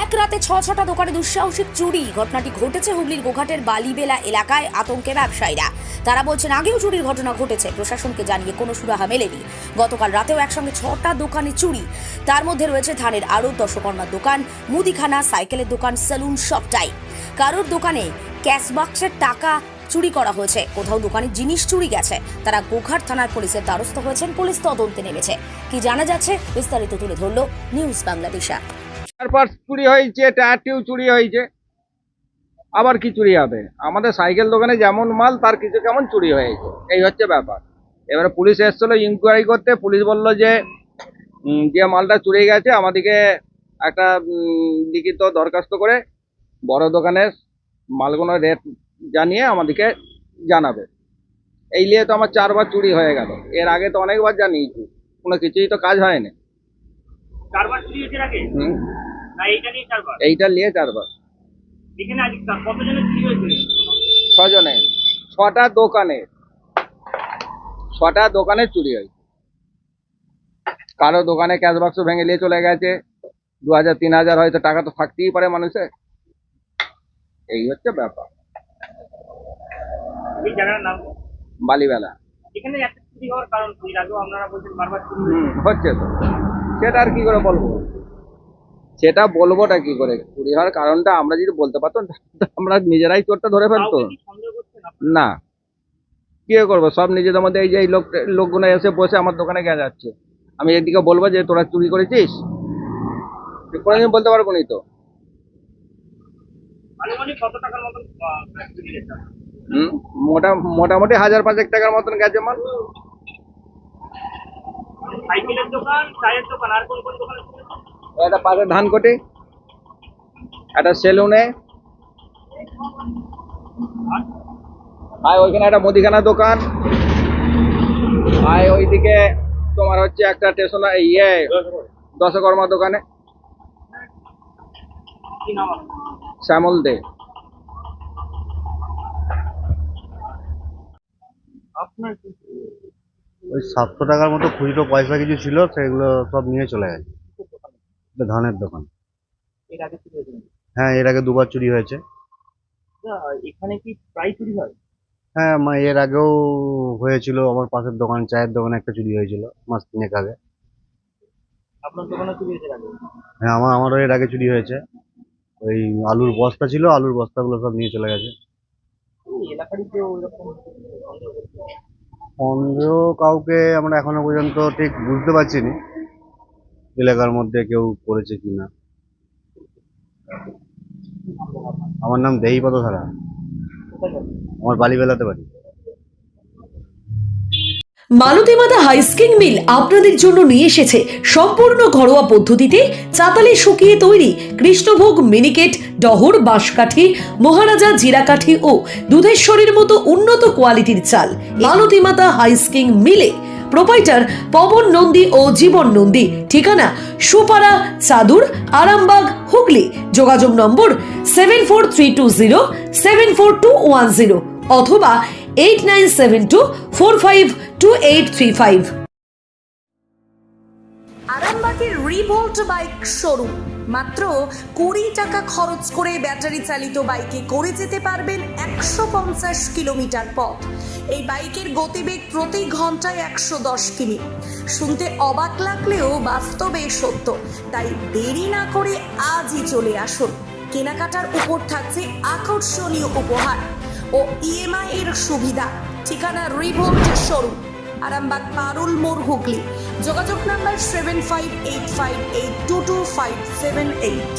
এক রাতে ছটা দোকানে দুঃসাহসিক চুরি। ঘটনাটি ঘটেছে হুগলির গোঘাটের বালিবেলা এলাকায়। আতঙ্কে ব্যবসায়ীরা, তারা বলছেন আগেও চুরির ঘটনা ঘটেছে, প্রশাসনকে জানিয়ে কোনো সুরাহা মেলেনি। গতকাল রাতেও একসঙ্গে 6টা দোকানে চুরি। তার মধ্যে রয়েছে ধানের আড়ত, দশকর্মার দোকান, মুদিখানা, সাইকেলের দোকান, সেলুন, সবটাই। কারোর দোকানে ক্যাশ বাক্সের টাকা চুরি করা হয়েছে, কোথাও দোকানের জিনিস চুরি গেছে। তারা গোঘাট থানার পুলিশের দ্বারস্থ হয়েছেন, পুলিশ তদন্তে নেমেছে। কি জানা যাচ্ছে বিস্তারিত তুলে ধরল নিউজ বাংলাদেশা। তারপর চুরি হয়েছে, টায়ার টিউব চুরি হয়েছে, আবার কি চুরি হবে? আমাদের সাইকেল দোকানে যেমন মাল তার কিছু কেমন চুরি হয়েছে, এই হচ্ছে ব্যাপার। এবারে পুলিশ এসেছিল ইনকোয়ারি করতে। পুলিশ বলল যে যে মালটা চুরি গেছে আমাদেরকে একটা লিখিত দরখাস্ত করে বড় দোকানের মালগুলোর রেট জানিয়ে আমাদেরকে জানাবে। এই নিয়ে তো আমার 4বার চুরি হয়ে গেল। এর আগে তো অনেকবার জানিয়েছি, কোনো কিছুই তো কাজ হয়নি। 4বার চুরি হয়েছে আগে না এইটা নিয়ে 4বার? এইটা নিয়ে 4বার। এখানে আজ কতজনের চুরি হয়েছে? 6 জনের, 6টা দোকানে চুরি হয়েছে। কারো দোকানে ক্যাশ বাক্স ভেঙে নিয়ে চলে গেছে। 2000-3000 হয়তো টাকা তো থাকতেই পারে মানুষের। এই হচ্ছে ব্যাপার। এই জায়গার নাম বালিবেলা। এখানে এত চুরি হওয়ার কারণ কি? আগেও আপনারা বলছেন বারবার চুরি হচ্ছে তো, সেটা আর কি করে বলবো? সেটা বলবোটা কি করে? চুরি হওয়ার কারণটা আমরা যদি বলতে পারতাম আমরা নিজেরাই চোরটা ধরে ফেলতো। সন্দেহ করছেন না, কি করবো? সব নিজেদের মধ্যে এই যে এই লোকগুলো এসে বসে আমার দোকানে গিয়ে যাচ্ছে, আমি এদিকে বলবো যে তোরা চুরি করেছিস? কোনোদিন বলতে পারবো নি তো। আনুমানিক কত টাকার মতন চুরি গেছে? মোটামুটি 1000-5 টাকার মতন গেছে মাল। সাইকেলের দোকান, চায়ের দোকান, আর কোন কোন দোকানে? একটা পাশে ধানকোটি, একটা সেলুনে, আর ওইখানে একটা মুদিখানা দোকান, আর ওইদিকে তোমার হচ্ছে একটা স্টেশনারি দশকর্মা দোকানে। কি নাম আপনার? শ্যামল দে। আপনার ওই 700 টাকার মতো খুচরো পয়সা কিছু ছিল, সেগুলো সব নিয়ে চলে গেছে। এটা ধানের দোকান। এর আগে চুরি হয়েছে? হ্যাঁ, এর আগে 2বার চুরি হয়েছে। এখানে কি প্রায় চুরি হয়? হ্যাঁ, এর আগেও হয়েছিল। আমার পাশের দোকান, চায়ের দোকানে একটা চুরি হয়েছিল মাস 3 আগে। আপনার দোকানে চুরি হয়েছে আগে? হ্যাঁ, আমারও এর আগে চুরি হয়েছে। ওই আলুর বস্তা ছিল, আলুর বস্তাগুলো সব নিয়ে চলে গেছে। এই এলাকারই কেউ এরকম সন্দেহ করছে? সন্দেহ কাউকে আমরা এখনো পর্যন্ত ঠিক বুঝতে পারছি না এলাকার মধ্যে কেউ করেছে কিনা। আমার নাম দেহিপদ ধারা, কোথায় যাবে? আমার বালিবেলাতে বাড়ি। মালতীমাতা হাইস্কিং মিল আপনাদের জন্য নিয়ে এসেছে সম্পূর্ণ ঘরোয়া পদ্ধতিতে চাতালে শুকিয়ে তৈরি কৃষ্ণভোগ মিনিকেট, ডহর, বাঁশকাঠি, মহারাজা জিরাকাঠি ও দুধেশ্বরীর মতো উন্নত কোয়ালিটির চাল। মালতীমাতা হাইস্কিং মিলে প্রোপাইটার পবন নন্দী ও জীবন নন্দী। ঠিকানা সুপারা, চাদুর, আরামবাগ, হুগলি। যোগাযোগ নম্বর 7432074210 অথবা 8972452835। আরামবাগের রিভোল্ট বাইক শোরুম। মাত্র 20 টাকা খরচ করে ব্যাটারি চালিত বাইকে করে যেতে পারবেন 150 কিলোমিটার পথ। এই বাইকের গতিবেগ প্রতি ঘন্টায় 110 কিমি। শুনতে অবাক লাগলেও বাস্তবে সত্য। তাই দেরি না করে আজই চলে আসুন। কেনাকাটার উপর থাকছে আকর্ষণীয় উপহার ও ইএমআই এর সুবিধা। ঠিকানা রিভোল্ট শোরুম, আরামবাগ পারুল মোড়, হুগলি। যোগাযোগ নাম্বার 7585822578।